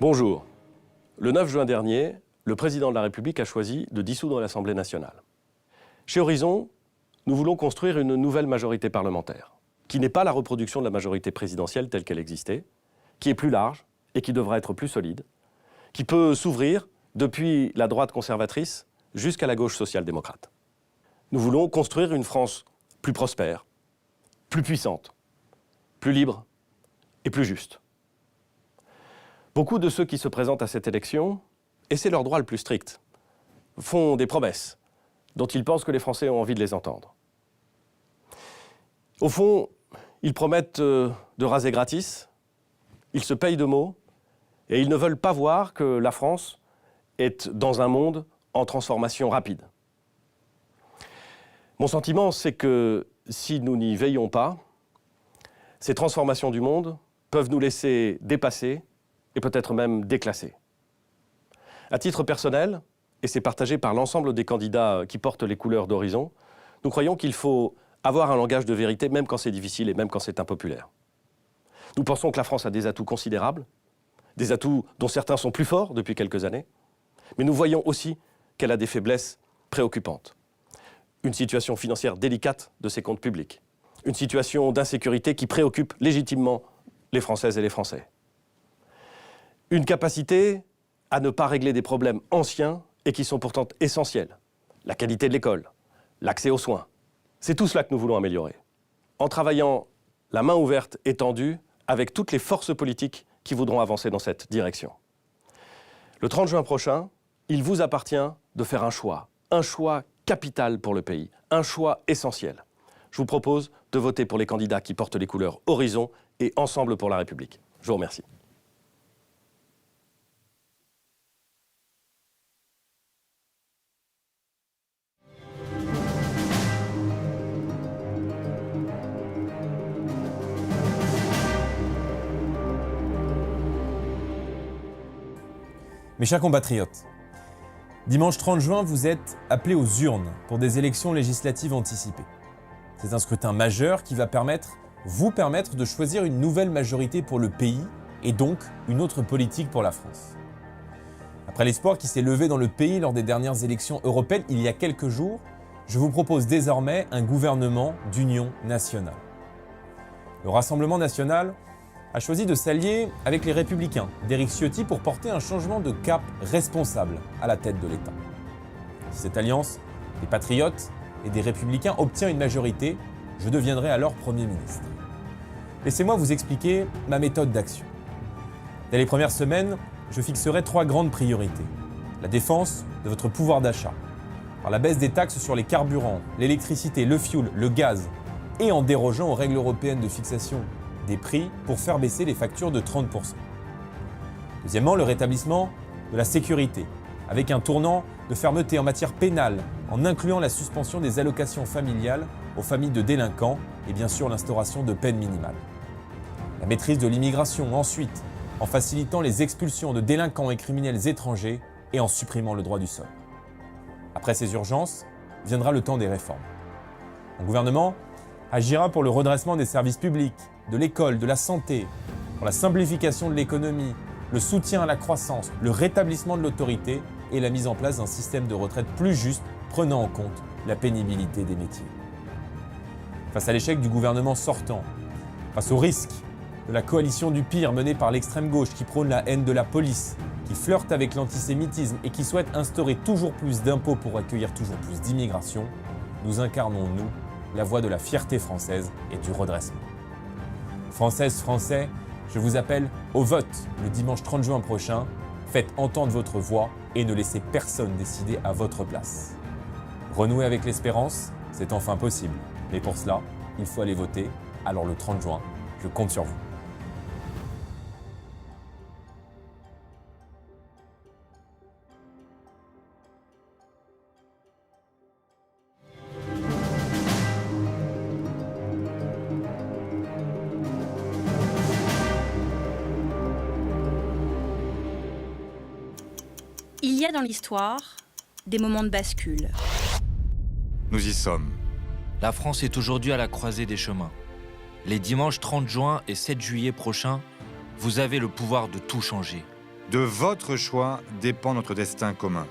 Bonjour. Le 9 juin dernier, le président de la République a choisi de dissoudre l'Assemblée nationale. Chez Horizon, nous voulons construire une nouvelle majorité parlementaire, qui n'est pas la reproduction de la majorité présidentielle telle qu'elle existait, qui est plus large et qui devra être plus solide, qui peut s'ouvrir depuis la droite conservatrice jusqu'à la gauche social-démocrate. Nous voulons construire une France plus prospère, plus puissante, plus libre et plus juste. Beaucoup de ceux qui se présentent à cette élection, et c'est leur droit le plus strict, font des promesses dont ils pensent que les Français ont envie de les entendre. Au fond, ils promettent de raser gratis, ils se payent de mots, et ils ne veulent pas voir que la France est dans un monde en transformation rapide. Mon sentiment, c'est que si nous n'y veillons pas, ces transformations du monde peuvent nous laisser dépasser et peut-être même déclassés. À titre personnel, et c'est partagé par l'ensemble des candidats qui portent les couleurs d'Horizon, nous croyons qu'il faut avoir un langage de vérité, même quand c'est difficile et même quand c'est impopulaire. Nous pensons que la France a des atouts considérables, des atouts dont certains sont plus forts depuis quelques années, mais nous voyons aussi qu'elle a des faiblesses préoccupantes. Une situation financière délicate de ses comptes publics, une situation d'insécurité qui préoccupe légitimement les Françaises et les Français. Une capacité à ne pas régler des problèmes anciens et qui sont pourtant essentiels. La qualité de l'école, l'accès aux soins. C'est tout cela que nous voulons améliorer. En travaillant la main ouverte et tendue avec toutes les forces politiques qui voudront avancer dans cette direction. Le 30 juin prochain, il vous appartient de faire un choix capital pour le pays, un choix essentiel. Je vous propose de voter pour les candidats qui portent les couleurs Horizon et Ensemble pour la République. Je vous remercie. Mes chers compatriotes, dimanche 30 juin, vous êtes appelés aux urnes pour des élections législatives anticipées. C'est un scrutin majeur qui va vous permettre de choisir une nouvelle majorité pour le pays et donc une autre politique pour la France. Après l'espoir qui s'est levé dans le pays lors des dernières élections européennes il y a quelques jours, je vous propose désormais un gouvernement d'union nationale. Le Rassemblement national a choisi de s'allier avec les Républicains d'Éric Ciotti pour porter un changement de cap responsable à la tête de l'État. Si cette alliance des Patriotes et des Républicains obtient une majorité, je deviendrai alors Premier ministre. Laissez-moi vous expliquer ma méthode d'action. Dès les premières semaines, je fixerai 3 grandes priorités. La défense de votre pouvoir d'achat, par la baisse des taxes sur les carburants, l'électricité, le fioul, le gaz, et en dérogeant aux règles européennes de fixation des prix pour faire baisser les factures de 30%. Deuxièmement, le rétablissement de la sécurité, avec un tournant de fermeté en matière pénale, en incluant la suspension des allocations familiales aux familles de délinquants et bien sûr l'instauration de peines minimales. La maîtrise de l'immigration ensuite, en facilitant les expulsions de délinquants et criminels étrangers et en supprimant le droit du sol. Après ces urgences, viendra le temps des réformes. Mon gouvernement agira pour le redressement des services publics, de l'école, de la santé, pour la simplification de l'économie, le soutien à la croissance, le rétablissement de l'autorité et la mise en place d'un système de retraite plus juste prenant en compte la pénibilité des métiers. Face à l'échec du gouvernement sortant, face au risque de la coalition du pire menée par l'extrême gauche qui prône la haine de la police, qui flirte avec l'antisémitisme et qui souhaite instaurer toujours plus d'impôts pour accueillir toujours plus d'immigration, nous incarnons, nous, la voie de la fierté française et du redressement. Françaises, Français, je vous appelle au vote le dimanche 30 juin prochain. Faites entendre votre voix et ne laissez personne décider à votre place. Renouer avec l'espérance, c'est enfin possible. Mais pour cela, il faut aller voter. Alors le 30 juin, je compte sur vous. Il y a dans l'histoire des moments de bascule. Nous y sommes. La France est aujourd'hui à la croisée des chemins. Les dimanches 30 juin et 7 juillet prochains, vous avez le pouvoir de tout changer. De votre choix dépend notre destin commun.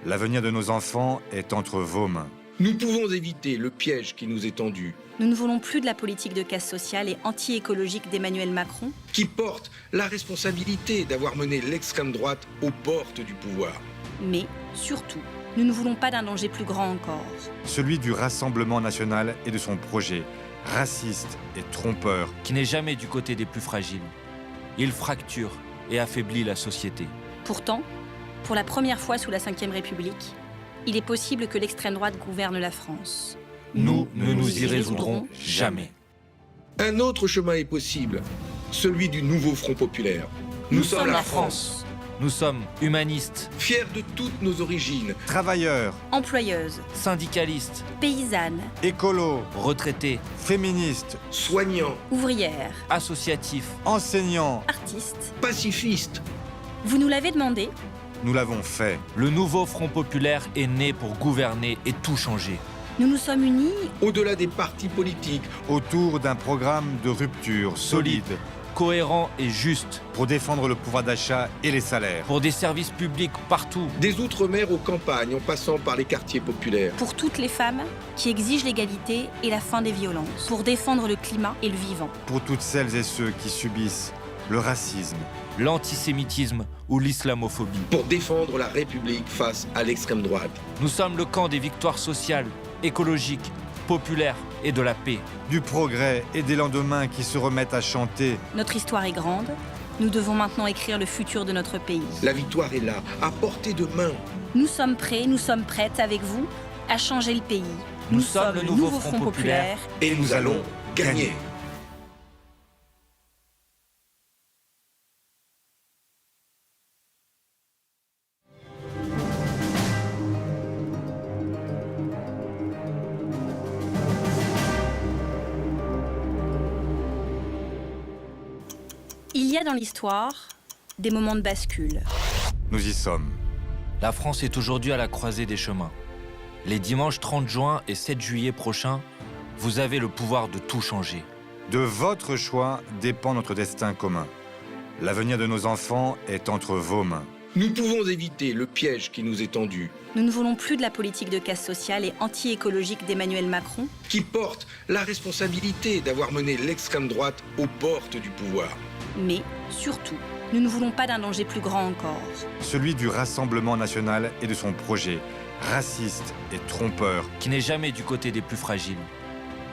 L'avenir de nos enfants est entre vos mains. Nous pouvons éviter le piège qui nous est tendu, Nous ne voulons plus de la politique de casse sociale et anti-écologique d'Emmanuel Macron, qui porte la responsabilité d'avoir mené l'extrême droite aux portes du pouvoir. mais surtout, nous ne voulons pas d'un danger plus grand encore. Celui du Rassemblement national et de son projet, raciste et trompeur. qui n'est jamais du côté des plus fragiles. Il fracture et affaiblit la société. Pourtant, pour la première fois sous la Ve République, il est possible que l'extrême droite gouverne la France. Nous ne nous y résoudrons jamais. Un autre chemin est possible, celui du nouveau Front populaire. Nous sommes la France, Nous sommes humanistes, fiers de toutes nos origines, Travailleurs, Employeuses, syndicalistes, paysannes, écolos, retraités, féministes, soignants, ouvrières, associatifs. enseignants. artistes. pacifistes. Vous nous l'avez demandé, Nous l'avons fait. Le nouveau Front populaire est né pour gouverner et tout changer. nous nous sommes unis Au-delà des partis politiques, Autour d'un programme de rupture solide Cohérent et juste, pour défendre le pouvoir d'achat et les salaires. pour des services publics partout. des outre-mer aux campagnes en passant par les quartiers populaires. pour toutes les femmes qui exigent l'égalité et la fin des violences, pour défendre le climat et le vivant. Pour toutes celles et ceux qui subissent le racisme, L'antisémitisme ou l'islamophobie. Pour défendre la République face à l'extrême droite. Nous sommes le camp des victoires sociales, écologiques, populaires et de la paix. du progrès et des lendemains qui se remettent à chanter. Notre histoire est grande, nous devons maintenant écrire le futur de notre pays. La victoire est là, à portée de main. Nous sommes prêts, nous sommes prêtes avec vous à changer le pays. Nous sommes le nouveau Front populaire. Et nous allons gagner. Il y a dans l'histoire des moments de bascule. Nous y sommes. La France est aujourd'hui à la croisée des chemins. Les dimanches 30 juin et 7 juillet prochains, vous avez le pouvoir de tout changer. De votre choix dépend notre destin commun. L'avenir de nos enfants est entre vos mains. Nous pouvons éviter le piège qui nous est tendu, Nous ne voulons plus de la politique de casse sociale et anti-écologique d'Emmanuel Macron, qui porte la responsabilité d'avoir mené l'extrême droite aux portes du pouvoir. mais surtout, nous ne voulons pas d'un danger plus grand encore. Celui du Rassemblement national et de son projet, raciste et trompeur. qui n'est jamais du côté des plus fragiles.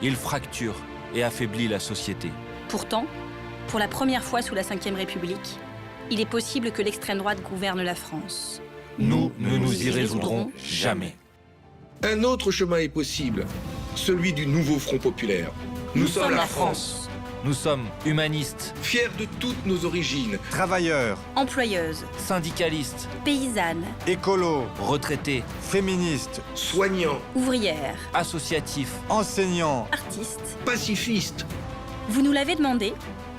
Il fracture et affaiblit la société. Pourtant, pour la première fois sous la Ve République, il est possible que l'extrême droite gouverne la France. Nous ne nous y résoudrons jamais. Un autre chemin est possible, celui du nouveau Front populaire. Nous sommes la France, Nous sommes humanistes, fiers de toutes nos origines, Travailleurs, Employeuses, syndicalistes, paysannes, écolos, retraités, féministes, soignants, ouvrières, associatifs. enseignants. artistes. pacifistes. Vous nous l'avez demandé,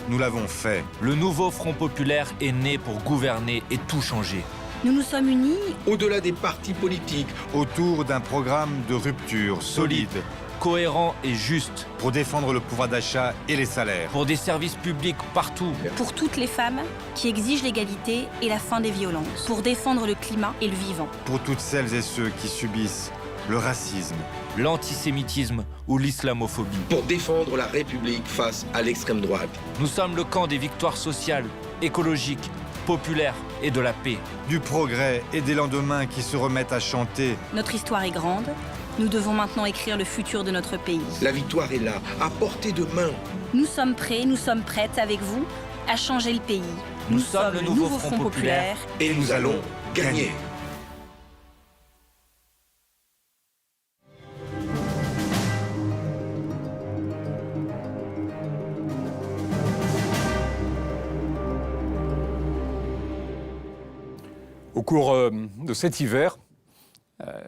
Nous l'avons fait. Le nouveau Front populaire est né pour gouverner et tout changer. nous nous sommes unis Au-delà des partis politiques, Autour d'un programme de rupture solide Cohérent et juste, pour défendre le pouvoir d'achat et les salaires. pour des services publics partout. pour toutes les femmes qui exigent l'égalité et la fin des violences, pour défendre le climat et le vivant. Pour toutes celles et ceux qui subissent le racisme, L'antisémitisme ou l'islamophobie. pour défendre la République face à l'extrême droite. Nous sommes le camp des victoires sociales, écologiques, populaires et de la paix. du progrès et des lendemains qui se remettent à chanter. Notre histoire est grande, nous devons maintenant écrire le futur de notre pays. La victoire est là, à portée de main. Nous sommes prêts, nous sommes prêtes avec vous à changer le pays. Nous sommes le nouveau Front populaire. Et nous allons gagner. Au cours de cet hiver,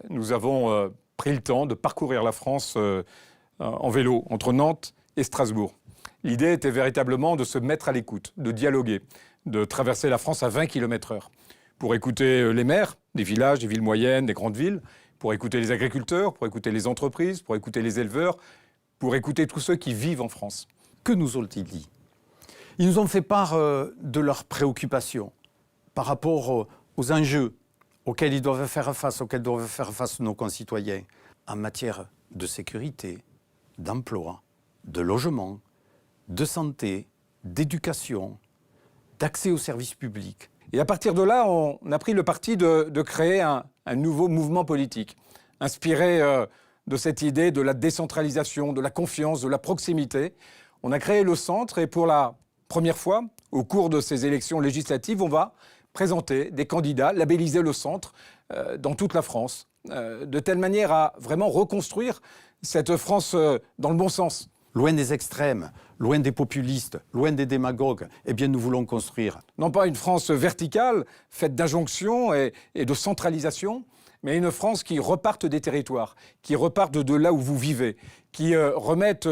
nous avons pris le temps de parcourir la France en vélo entre Nantes et Strasbourg. L'idée était véritablement de se mettre à l'écoute, de dialoguer, de traverser la France à 20 km/h pour écouter les maires des villages, des villes moyennes, des grandes villes, pour écouter les agriculteurs, pour écouter les entreprises, pour écouter les éleveurs, pour écouter tous ceux qui vivent en France. Que nous ont-ils dit? Ils nous ont fait part de leurs préoccupations par rapport aux enjeux auxquels ils doivent faire face, auxquels doivent faire face nos concitoyens en matière de sécurité, d'emploi, de logement, de santé, d'éducation, d'accès aux services publics. Et à partir de là, on a pris le parti de créer un nouveau mouvement politique, inspiré de cette idée de la décentralisation, de la confiance, de la proximité. On a créé le centre et pour la première fois, au cours de ces élections législatives, on va présenter des candidats, labelliser le centre dans toute la France, de telle manière à vraiment reconstruire cette France dans le bon sens. Loin des extrêmes, loin des populistes, loin des démagogues, eh bien nous voulons construire. Non pas une France verticale, faite d'injonctions et de centralisation, mais une France qui reparte des territoires, qui reparte de là où vous vivez, qui remette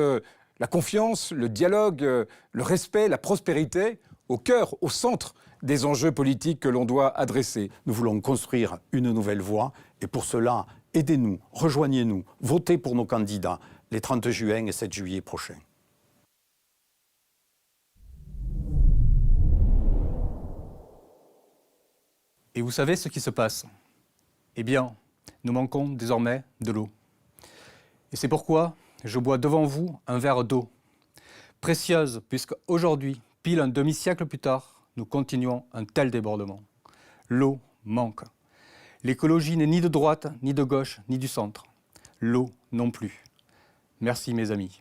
la confiance, le dialogue, le respect, la prospérité au cœur, au centre des enjeux politiques que l'on doit adresser. Nous voulons construire une nouvelle voie et pour cela, aidez-nous, rejoignez-nous, votez pour nos candidats les 30 juin et 7 juillet prochains. Et vous savez ce qui se passe? Eh bien, nous manquons désormais de l'eau. Et c'est pourquoi je bois devant vous un verre d'eau, précieuse puisque aujourd'hui, pile un demi-siècle plus tard, nous continuons un tel débordement. L'eau manque. L'écologie n'est ni de droite, ni de gauche, ni du centre. L'eau non plus. Merci mes amis.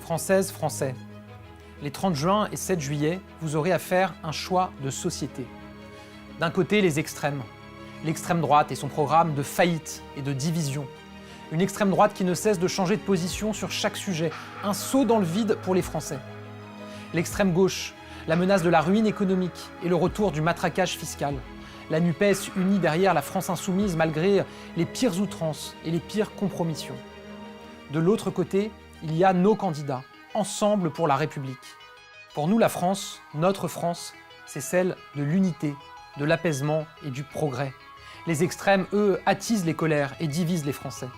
Françaises, Français, les 30 juin et 7 juillet, vous aurez à faire un choix de société. D'un côté, les extrêmes. L'extrême droite et son programme de faillite et de division. Une extrême droite qui ne cesse de changer de position sur chaque sujet. Un saut dans le vide pour les Français. L'extrême gauche, la menace de la ruine économique et le retour du matraquage fiscal. La NUPES unie derrière la France insoumise malgré les pires outrances et les pires compromissions. De l'autre côté, il y a nos candidats, ensemble pour la République. Pour nous, la France, notre France, c'est celle de l'unité, de l'apaisement et du progrès. Les extrêmes, eux, attisent les colères et divisent les Français.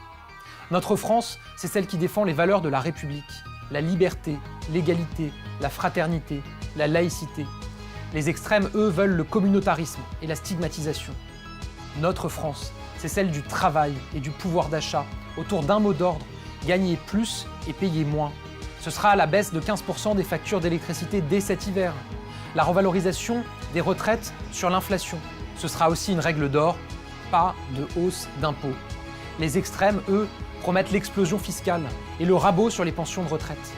Notre France, c'est celle qui défend les valeurs de la République, la liberté, l'égalité, la fraternité, la laïcité. Les extrêmes, eux, veulent le communautarisme et la stigmatisation. Notre France, c'est celle du travail et du pouvoir d'achat, autour d'un mot d'ordre: gagner plus et payer moins. Ce sera la baisse de 15% des factures d'électricité dès cet hiver. La revalorisation des retraites sur l'inflation. Ce sera aussi une règle d'or, pas de hausse d'impôts. Les extrêmes, eux, promettent l'explosion fiscale et le rabot sur les pensions de retraite.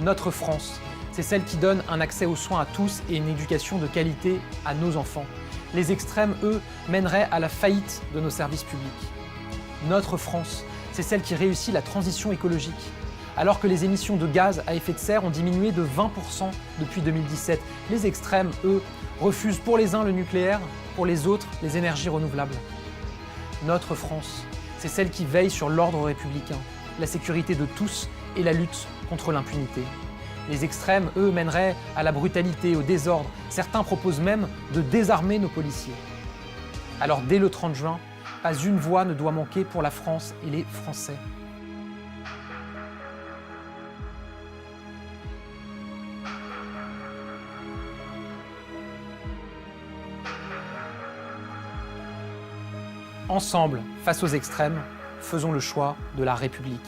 Notre France, c'est celle qui donne un accès aux soins à tous et une éducation de qualité à nos enfants. Les extrêmes, eux, mèneraient à la faillite de nos services publics. Notre France, c'est celle qui réussit la transition écologique, alors que les émissions de gaz à effet de serre ont diminué de 20% depuis 2017. Les extrêmes, eux, refusent pour les uns le nucléaire, pour les autres les énergies renouvelables. Notre France, c'est celle qui veille sur l'ordre républicain, la sécurité de tous et la lutte contre l'impunité. Les extrêmes, eux, mèneraient à la brutalité, au désordre. Certains proposent même de désarmer nos policiers. Alors dès le 30 juin, pas une voix ne doit manquer pour la France et les Français. Ensemble, face aux extrêmes, faisons le choix de la République.